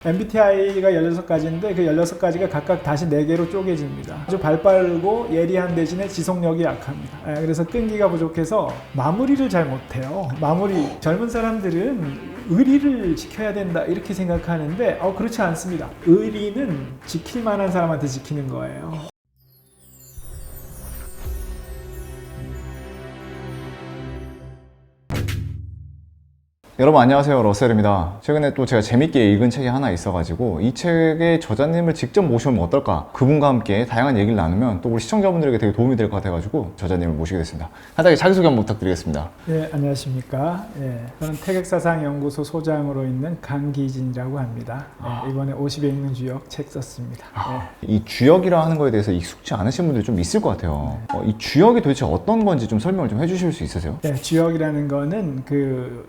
MBTI가 16가지인데 그 16가지가 각각 다시 4개로 쪼개집니다. 아주 발빠르고 예리한 대신에 지속력이 약합니다. 그래서 끈기가 부족해서 마무리를 잘 못해요. 젊은 사람들은 의리를 지켜야 된다 이렇게 생각하는데 그렇지 않습니다. 의리는 지킬 만한 사람한테 지키는 거예요. 여러분 안녕하세요, 러셀입니다. 최근에 또 제가 재밌게 읽은 책이 하나 있어가지고 이 책의 저자님을 직접 모시면 어떨까, 그분과 함께 다양한 얘기를 나누면 또 우리 시청자분들에게 되게 도움이 될 것 같아가지고 저자님을 모시게 됐습니다. 간단하게 자기소개 한번 부탁드리겠습니다. 네, 안녕하십니까. 저는 태극사상연구소 소장으로 있는 강기진이라고 합니다. 이번에 50에 읽는 주역 책 썼습니다. 이 주역이라 하는 거에 대해서 익숙지 않으신 분들이 좀 있을 것 같아요. 이 주역이 도대체 어떤 건지 좀 설명을 좀 해주실 수 있으세요? 네, 주역이라는 거는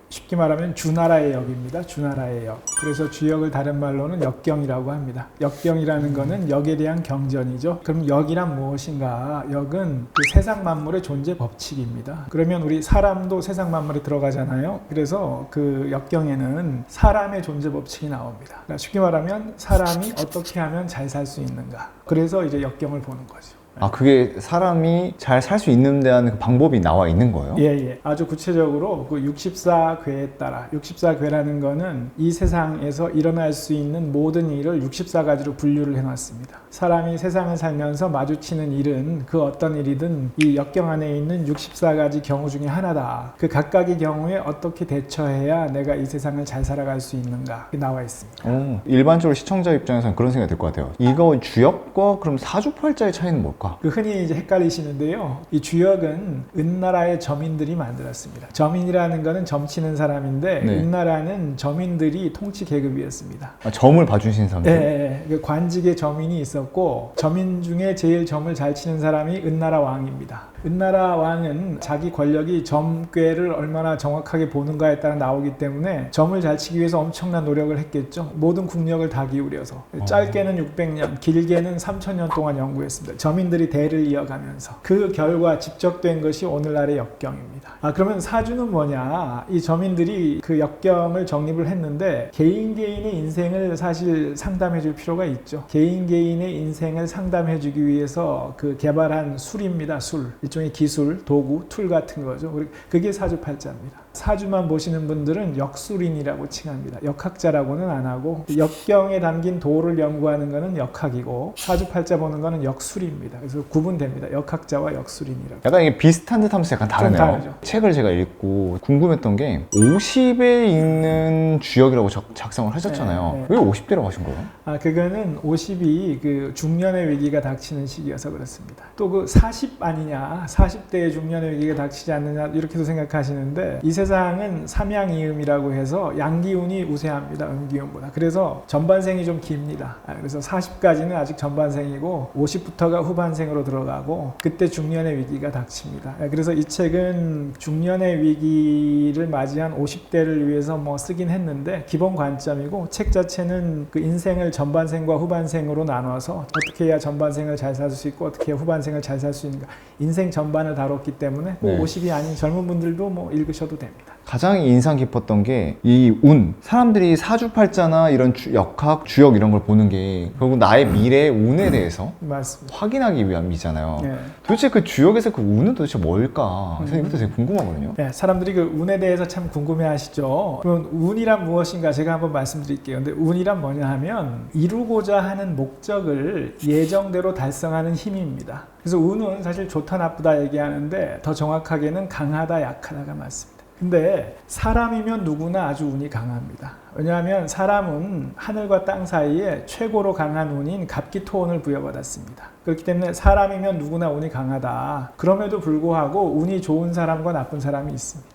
쉽게 말하면 주나라의 역입니다. 주나라의 역. 그래서 주역을 다른 말로는 역경이라고 합니다. 역경이라는 거는 역에 대한 경전이죠. 그럼 역이란 무엇인가? 역은 그 세상 만물의 존재 법칙입니다. 그러면 우리 사람도 세상 만물에 들어가잖아요. 그래서 그 역경에는 사람의 존재 법칙이 나옵니다. 그러니까 쉽게 말하면 사람이 어떻게 하면 잘 살 수 있는가. 그래서 이제 역경을 보는 거죠. 그게 사람이 잘 살 수 있는 데 하는 그 방법이 나와 있는 거예요? 예. 아주 구체적으로 그 64궤에 따라, 64궤라는 거는 이 세상에서 일어날 수 있는 모든 일을 64가지로 분류를 해놨습니다. 사람이 세상을 살면서 마주치는 일은 그 어떤 일이든 이 역경 안에 있는 64가지 경우 중에 하나다. 그 각각의 경우에 어떻게 대처해야 내가 이 세상을 잘 살아갈 수 있는가 나와 있습니다. 일반적으로 시청자 입장에서는 그런 생각이 들 것 같아요. 이거 주역과 그럼 사주팔자의 차이는 뭘까? 흔히 이제 헷갈리시는데요. 이 주역은 은나라의 점인들이 만들었습니다. 점인이라는 거는 점치는 사람인데 네. 은나라는 점인들이 통치 계급이었습니다. 점을 봐주신 사람들? 네. 관직에 점인이 있었고 점인 중에 제일 점을 잘 치는 사람이 은나라 왕입니다. 은나라 왕은 자기 권력이 점괘를 얼마나 정확하게 보는가에 따라 나오기 때문에 점을 잘 치기 위해서 엄청난 노력을 했겠죠. 모든 국력을 다 기울여서 짧게는 600년, 길게는 3000년 동안 연구했습니다. 점인들이 대를 이어가면서 그 결과 집적된 것이 오늘날의 역경입니다. 그러면 사주는 뭐냐? 이 점인들이 그 역경을 정립을 했는데 개인의 인생을 사실 상담해 줄 필요가 있죠. 개인의 인생을 상담해 주기 위해서 그 개발한 술입니다. 술. 일종의 기술, 도구, 툴 같은 거죠. 그게 사주팔자입니다. 사주만 보시는 분들은 역술인이라고 칭합니다. 역학자라고는 안 하고 역경에 담긴 도를 연구하는 것은 역학이고 사주팔자 보는 것은 역술입니다. 그래서 구분됩니다. 역학자와 역술인이라고. 약간 이게 비슷한 듯 하면서 약간 다르네요. 다르죠. 책을 제가 읽고 궁금했던 게 50에 읽는 주역이라고 작성을 하셨잖아요. 네. 왜 50대라고 하신 거예요? 그거는 50이 그 중년의 위기가 닥치는 시기여서 그렇습니다. 또 그 40 아니냐, 40대의 중년의 위기가 닥치지 않느냐 이렇게도 생각하시는데 이 세상은 삼양이음이라고 해서 양기운이 우세합니다. 음기운보다. 그래서 전반생이 좀 깁니다. 그래서 40까지는 아직 전반생이고 50부터가 후반생으로 들어가고 그때 중년의 위기가 닥칩니다. 그래서 이 책은 중년의 위기를 맞이한 50대를 위해서 쓰긴 했는데 기본 관점이고 책 자체는 그 인생을 전반생과 후반생으로 나눠서 어떻게 해야 전반생을 잘 살 수 있고 어떻게 해야 후반생을 잘 살 수 있는가 인생 전반을 다뤘기 때문에 50이 아닌 젊은 분들도 읽으셔도 됩니다. 가장 인상 깊었던 게 이 운, 사람들이 사주팔자나 이런 역학, 주역 이런 걸 보는 게 결국 나의 미래의 운에 대해서 맞습니다. 확인하기 위함이잖아요. 네. 도대체 그 주역에서 그 운은 도대체 뭘까? 이것도 되게 궁금하거든요. 네, 사람들이 그 운에 대해서 참 궁금해하시죠. 그럼 운이란 무엇인가 제가 한번 말씀드릴게요. 근데 운이란 뭐냐 하면 이루고자 하는 목적을 예정대로 달성하는 힘입니다. 그래서 운은 사실 좋다 나쁘다 얘기하는데 더 정확하게는 강하다 약하다가 맞습니다. 근데 사람이면 누구나 아주 운이 강합니다. 왜냐하면 사람은 하늘과 땅 사이에 최고로 강한 운인 갑기토운을 부여받았습니다. 그렇기 때문에 사람이면 누구나 운이 강하다. 그럼에도 불구하고 운이 좋은 사람과 나쁜 사람이 있습니다.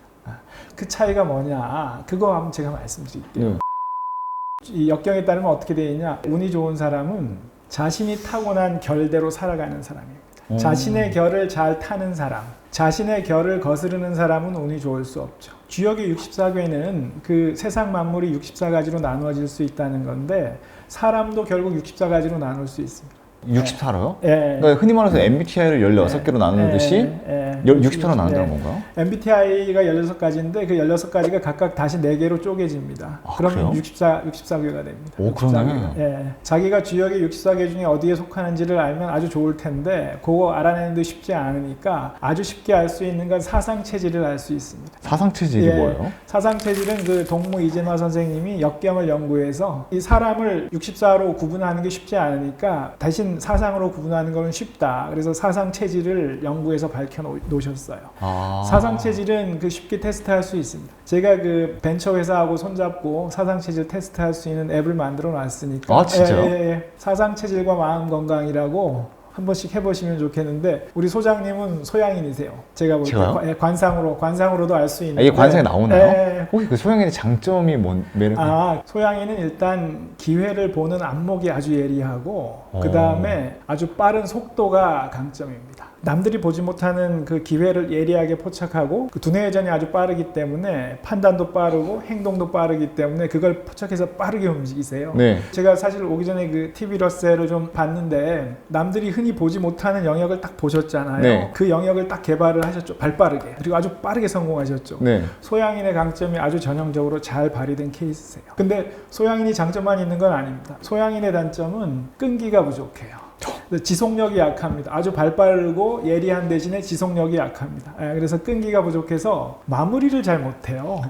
그 차이가 뭐냐? 그거 한번 제가 말씀드릴게요. 이 역경에 따르면 어떻게 되어 있냐? 운이 좋은 사람은 자신이 타고난 결대로 살아가는 사람입니다. 자신의 결을 잘 타는 사람, 자신의 결을 거스르는 사람은 운이 좋을 수 없죠. 주역의 64궤는 그 세상 만물이 64가지로 나누어질 수 있다는 건데 사람도 결국 64가지로 나눌 수 있습니다. 64로요? 예. 그러니까 흔히 말해서 MBTI를 16개로 나누듯이 64로 나눈다는 건가요? MBTI가 16가지인데 그 16가지가 각각 다시 4개로 쪼개집니다. 그러면 그래요? 64개가 됩니다. 오, 그러네. 예. 자기가 주역이 64개 중에 어디에 속하는지를 알면 아주 좋을 텐데 그거 알아내는데 쉽지 않으니까 아주 쉽게 알 수 있는 건 사상체질을 알 수 있습니다. 사상체질이 뭐예요? 사상체질은 그 동무 이재마 선생님이 역경을 연구해서 이 사람을 64로 구분하는 게 쉽지 않으니까 대신 사상으로 구분하는 건 쉽다. 그래서 사상체질을 연구해서 밝혀 놓으셨어요. 사상체질은 그 쉽게 테스트할 수 있습니다. 제가 그 벤처 회사하고 손잡고 사상체질 테스트할 수 있는 앱을 만들어 놨으니까. 아, 진짜요? 사상체질과 마음 건강이라고 한 번씩 해보시면 좋겠는데 우리 소장님은 소양인이세요. 제가 볼 때 관상으로도 알 수 있는. 이게 관상에 나오나요? 혹시 그 소양인의 장점이 매력이? 소양인은 일단 기회를 보는 안목이 아주 예리하고 그 다음에 아주 빠른 속도가 강점입니다. 남들이 보지 못하는 그 기회를 예리하게 포착하고 그 두뇌 회전이 아주 빠르기 때문에 판단도 빠르고 행동도 빠르기 때문에 그걸 포착해서 빠르게 움직이세요. 네. 제가 사실 오기 전에 그 TV 러셀을 좀 봤는데 남들이 흔히 보지 못하는 영역을 딱 보셨잖아요. 네. 그 영역을 딱 개발을 하셨죠. 발빠르게. 그리고 아주 빠르게 성공하셨죠. 네. 소양인의 강점이 아주 전형적으로 잘 발휘된 케이스세요. 근데 소양인이 장점만 있는 건 아닙니다. 소양인의 단점은 끈기가 부족해요. 지속력이 약합니다. 아주 발빠르고 예리한 대신에 지속력이 약합니다. 그래서 끈기가 부족해서 마무리를 잘 못해요.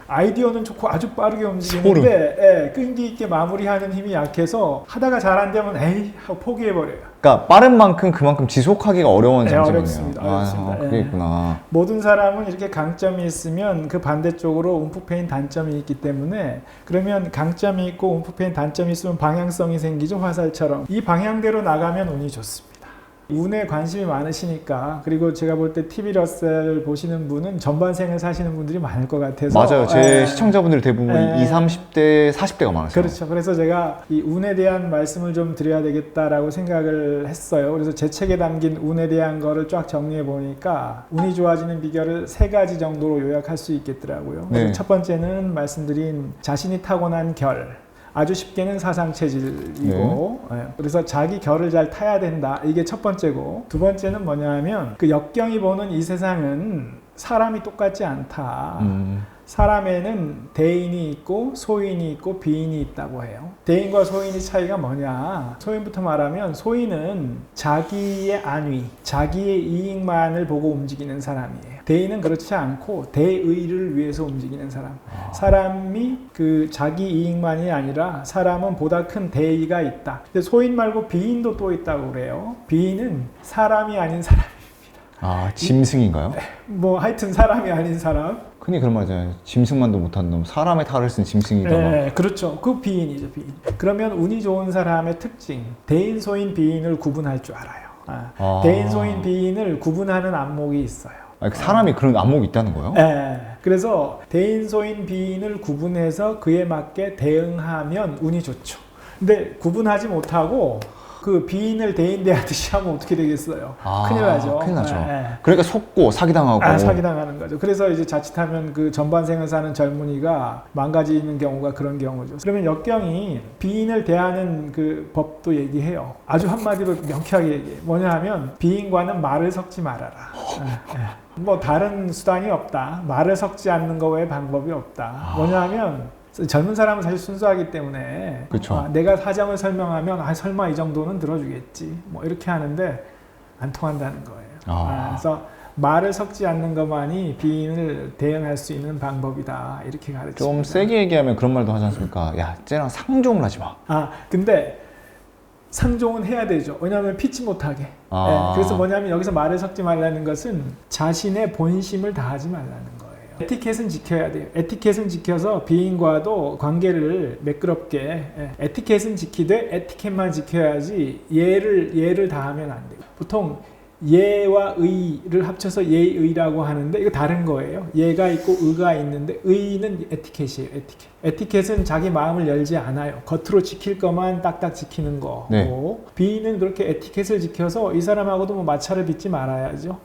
아이디어는 좋고 아주 빠르게 움직이는데 끈기 있게 마무리하는 힘이 약해서 하다가 잘 안 되면 에이 하고 포기해버려요. 그러니까 빠른 만큼 그만큼 지속하기가 어려운 장점이네요. 어렵습니다. 그게 있구나. 모든 사람은 이렇게 강점이 있으면 그 반대쪽으로 움푹패인 단점이 있기 때문에 그러면 강점이 있고 움푹패인 단점이 있으면 방향성이 생기죠. 화살처럼. 이 방향대로 나가면 운이 좋습니다. 운에 관심이 많으시니까 그리고 제가 볼 때 TV 러셀 보시는 분은 전반생을 사시는 분들이 많을 것 같아서 맞아요. 제 시청자분들 대부분 20, 30대, 40대가 많으세요. 그렇죠. 그래서 제가 이 운에 대한 말씀을 좀 드려야 되겠다라고 생각을 했어요. 그래서 제 책에 담긴 운에 대한 거를 쫙 정리해 보니까 운이 좋아지는 비결을 3가지 정도로 요약할 수 있겠더라고요. 네. 첫 번째는 말씀드린 자신이 타고난 결. 아주 쉽게는 사상체질이고 그래서 자기 결을 잘 타야 된다. 이게 첫 번째고 두 번째는 뭐냐면 그 역경이 보는 이 세상은 사람이 똑같지 않다. 사람에는 대인이 있고 소인이 있고 비인이 있다고 해요. 대인과 소인의 차이가 뭐냐? 소인부터 말하면 소인은 자기의 안위, 자기의 이익만을 보고 움직이는 사람이에요. 대인은 그렇지 않고 대의를 위해서 움직이는 사람. 사람이 그 자기 이익만이 아니라 사람은 보다 큰 대의가 있다. 근데 소인 말고 비인도 또 있다고 그래요. 비인은 사람이 아닌 사람입니다. 짐승인가요? 하여튼 사람이 아닌 사람. 흔히 그런 말이잖아요. 짐승만도 못한 놈, 사람의 탈을 쓴 짐승이다. 네, 그렇죠. 그 비인이죠, 비인. 그러면 운이 좋은 사람의 특징, 대인, 소인, 비인을 구분할 줄 알아요. 대인, 소인, 비인을 구분하는 안목이 있어요. 사람이 그런 안목이 있다는 거예요? 네. 그래서 대인, 소인, 비인을 구분해서 그에 맞게 대응하면 운이 좋죠. 근데 구분하지 못하고 그 비인을 대인 대하듯이 하면 어떻게 되겠어요? 큰일 나죠. 큰일 나죠. 그러니까 속고 사기당하고. 사기당하는 거죠. 그래서 이제 자칫하면 그 전반생을 사는 젊은이가 망가지는 경우가 그런 경우죠. 그러면 역경이 비인을 대하는 그 법도 얘기해요. 아주 한마디로 명쾌하게 얘기해요. 뭐냐 하면 비인과는 말을 섞지 말아라. 다른 수단이 없다. 말을 섞지 않는 거 외에 방법이 없다. 뭐냐 하면 젊은 사람은 사실 순수하기 때문에 그렇죠. 내가 사정을 설명하면 설마 이 정도는 들어주겠지 이렇게 하는데 안 통한다는 거예요. 그래서 말을 섞지 않는 것만이 비인을 대응할 수 있는 방법이다 이렇게 가르칩니다. 좀 세게 얘기하면 그런 말도 하지 않습니까? 야, 쟤랑 상종을 하지 마. 근데 상종은 해야 되죠. 왜냐하면 피치 못하게. 그래서 뭐냐면 여기서 말을 섞지 말라는 것은 자신의 본심을 다하지 말라는 거예요. 에티켓은 지켜야 돼요. 에티켓은 지켜서 비인과도 관계를 매끄럽게 에티켓은 지키되 에티켓만 지켜야지 예를 다하면 안 돼요. 보통 예와 의를 합쳐서 예의라고 하는데 이거 다른 거예요. 예가 있고 의가 있는데 의는 에티켓이에요. 에티켓은 자기 마음을 열지 않아요. 겉으로 지킬 것만 딱딱 지키는 거고 비인은 그렇게 에티켓을 지켜서 이 사람하고도 마찰을 빚지 말아야죠.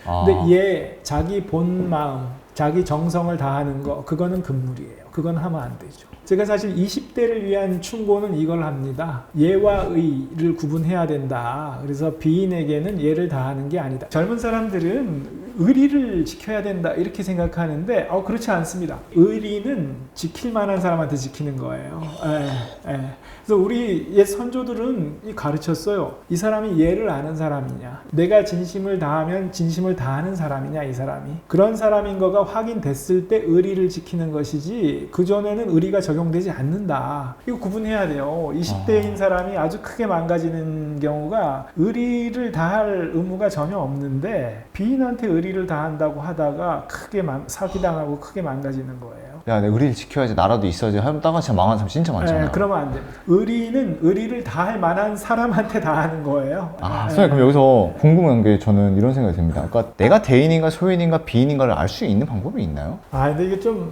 근데 자기 본 마음 자기 정성을 다하는 거 그거는 금물이에요. 그건 하면 안 되죠. 제가 사실 20대를 위한 충고는 이걸 합니다. 예와 의를 구분해야 된다. 그래서 비인에게는 예를 다하는 게 아니다. 젊은 사람들은 의리를 지켜야 된다 이렇게 생각하는데 그렇지 않습니다. 의리는 지킬 만한 사람한테 지키는 거예요. 그래서 우리 옛 선조들은 가르쳤어요. 이 사람이 예를 아는 사람이냐, 내가 진심을 다하면 진심을 다하는 사람이냐, 이 사람이 그런 사람인 거가 확인됐을 때 의리를 지키는 것이지 그전에는 의리가 적용되지 않는다. 이거 구분해야 돼요. 20대인 사람이 아주 크게 망가지는 경우가 의리를 다할 의무가 전혀 없는데 비인한테 의리를 다한다고 하다가 크게 사기당하고 크게 망가지는 거예요. 야, 내 의리를 지켜야지, 나라도 있어야지 하다가 진짜 망하는 사람 진짜 많잖아요. 그러면 안 됩니다. 의리는 의리를 다할 만한 사람한테 다하는 거예요. 선생님, 그럼 여기서 궁금한 게 저는 이런 생각이 듭니다. 그러니까 내가 대인인가 소인인가 비인인가를 알 수 있는 방법이 있나요? 근데 이게 좀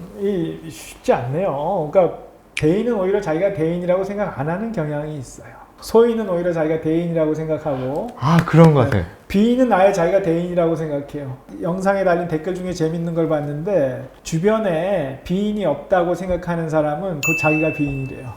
쉽지 않네요. 그러니까 대인은 오히려 자기가 대인이라고 생각 안 하는 경향이 있어요. 소인은 오히려 자기가 대인이라고 생각하고 그런 것 같아요. 비인은 아예 자기가 대인이라고 생각해요. 영상에 달린 댓글 중에 재밌는 걸 봤는데 주변에 비인이 없다고 생각하는 사람은 그 자기가 비인이래요.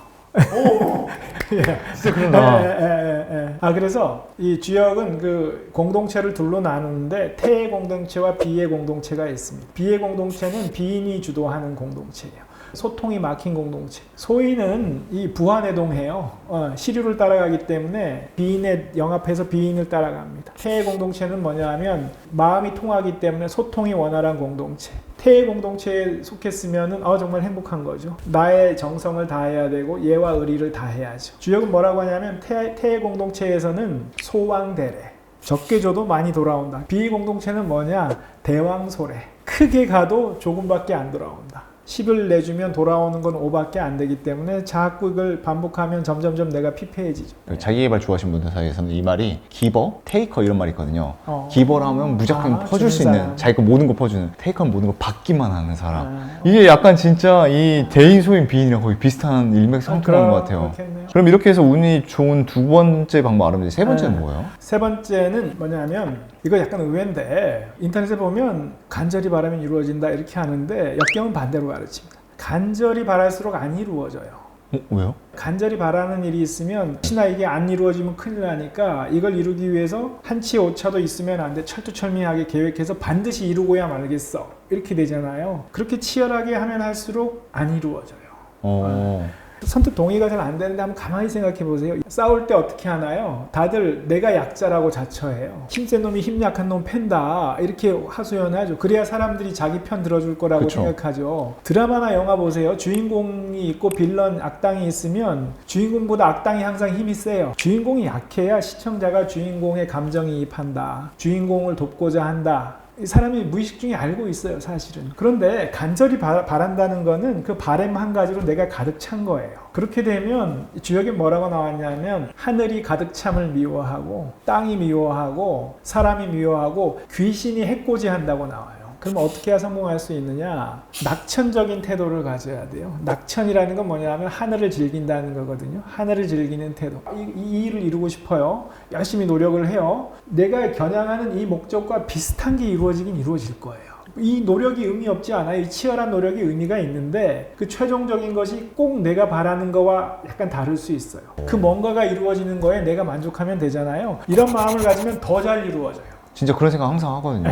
진짜 그러나. 그래서 이 주역은 그 공동체를 둘로 나누는데 태의 공동체와 비의 공동체가 있습니다. 비의 공동체는 비인이 주도하는 공동체예요. 소통이 막힌 공동체. 소인은 이 부하내동해요. 시류를 따라가기 때문에 비인에 영합해서 비인을 따라갑니다. 태의 공동체는 뭐냐 하면 마음이 통하기 때문에 소통이 원활한 공동체. 태의 공동체에 속했으면 정말 행복한 거죠. 나의 정성을 다해야 되고 예와 의리를 다해야죠. 주역은 뭐라고 하냐면 태의 공동체에서는 소왕대래. 적게 줘도 많이 돌아온다. 비 공동체는 뭐냐? 대왕소래. 크게 가도 조금밖에 안 돌아온다. 10을 내주면 돌아오는 건 5밖에 안 되기 때문에 자꾸 이걸 반복하면 점점점 내가 피폐해지죠. 자기개발 좋아하시는 분들 사이에서는 이 말이 기버, 테이커 이런 말이 있거든요. 기버라면 무조건 퍼줄 수 있는, 자기 거 모든 거 퍼주는, 테이커는 모든 거 받기만 하는 사람. 이게 약간 진짜 이 대인, 소인, 비인이랑 거의 비슷한 일맥상통하는 것 같아요. 그렇겠네요. 그럼 이렇게 해서 운이 좋은 두 번째 방법 알아보는데 세 번째는 뭐예요? 세 번째는 뭐냐면 이거 약간 의외인데 인터넷에 보면 간절히 바라면 이루어진다 이렇게 하는데 역경은 반대로 가르칩니다. 간절히 바랄수록 안 이루어져요. 왜요? 간절히 바라는 일이 있으면 혹시나 이게 안 이루어지면 큰일 나니까 이걸 이루기 위해서 한치 오차도 있으면 안 돼. 철두철미하게 계획해서 반드시 이루고야 말겠어. 이렇게 되잖아요. 그렇게 치열하게 하면 할수록 안 이루어져요. 선뜻 동의가 잘 안 되는데 한번 가만히 생각해 보세요. 싸울 때 어떻게 하나요? 다들 내가 약자라고 자처해요. 힘센 놈이 힘 약한 놈 팬다 이렇게 하소연하죠. 그래야 사람들이 자기 편 들어줄 거라고 그쵸. 생각하죠. 드라마나 영화 보세요. 주인공이 있고 빌런 악당이 있으면 주인공보다 악당이 항상 힘이 세요. 주인공이 약해야 시청자가 주인공의 감정이입한다. 주인공을 돕고자 한다. 사람이 무의식 중에 알고 있어요, 사실은. 그런데 간절히 바란다는 거는 그 바람 한 가지로 내가 가득 찬 거예요. 그렇게 되면 주역에 뭐라고 나왔냐면 하늘이 가득 참을 미워하고 땅이 미워하고 사람이 미워하고 귀신이 해코지한다고 나와요. 그럼 어떻게 해야 성공할 수 있느냐? 낙천적인 태도를 가져야 돼요. 낙천이라는 건 뭐냐면 하늘을 즐긴다는 거거든요. 하늘을 즐기는 태도. 이 일을 이루고 싶어요. 열심히 노력을 해요. 내가 겨냥하는 이 목적과 비슷한 게 이루어지긴 이루어질 거예요. 이 노력이 의미 없지 않아요. 이 치열한 노력이 의미가 있는데 그 최종적인 것이 꼭 내가 바라는 거와 약간 다를 수 있어요. 그 뭔가가 이루어지는 거에 내가 만족하면 되잖아요. 이런 마음을 가지면 더 잘 이루어져요. 진짜 그런 생각 항상 하거든요.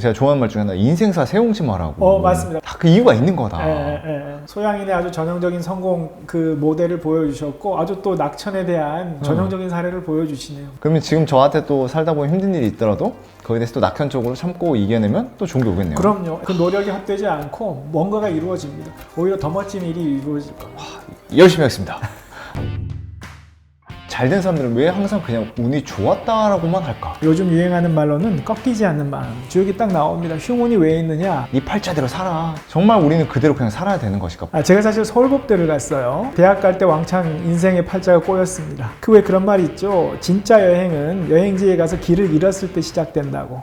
제가 좋아하는 말 중에 하나, 인생사 세옹지마라고. 맞습니다. 다 그 이유가 있는 거다. 소양인의 아주 전형적인 성공 그 모델을 보여주셨고 아주 또 낙천에 대한 전형적인 사례를 보여주시네요. 그러면 지금 저한테 또 살다 보면 힘든 일이 있더라도 거기에 대해서 또 낙천적으로 참고 이겨내면 또 좋은 게 오겠네요. 그럼요. 그 노력이 헛되지 않고 뭔가가 이루어집니다. 오히려 더 멋진 일이 이루어질 겁니다. 열심히 하겠습니다. 잘된 사람들은 왜 항상 그냥 운이 좋았다라고만 할까? 요즘 유행하는 말로는 꺾이지 않는 마음. 주역이 딱 나옵니다. 휴문이 왜 있느냐? 네 팔자대로 살아. 정말 우리는 그대로 그냥 살아야 되는 것일까? 제가 사실 서울법대를 갔어요. 대학 갈 때 왕창 인생의 팔자가 꼬였습니다. 그 왜 그런 말이 있죠? 진짜 여행은 여행지에 가서 길을 잃었을 때 시작된다고.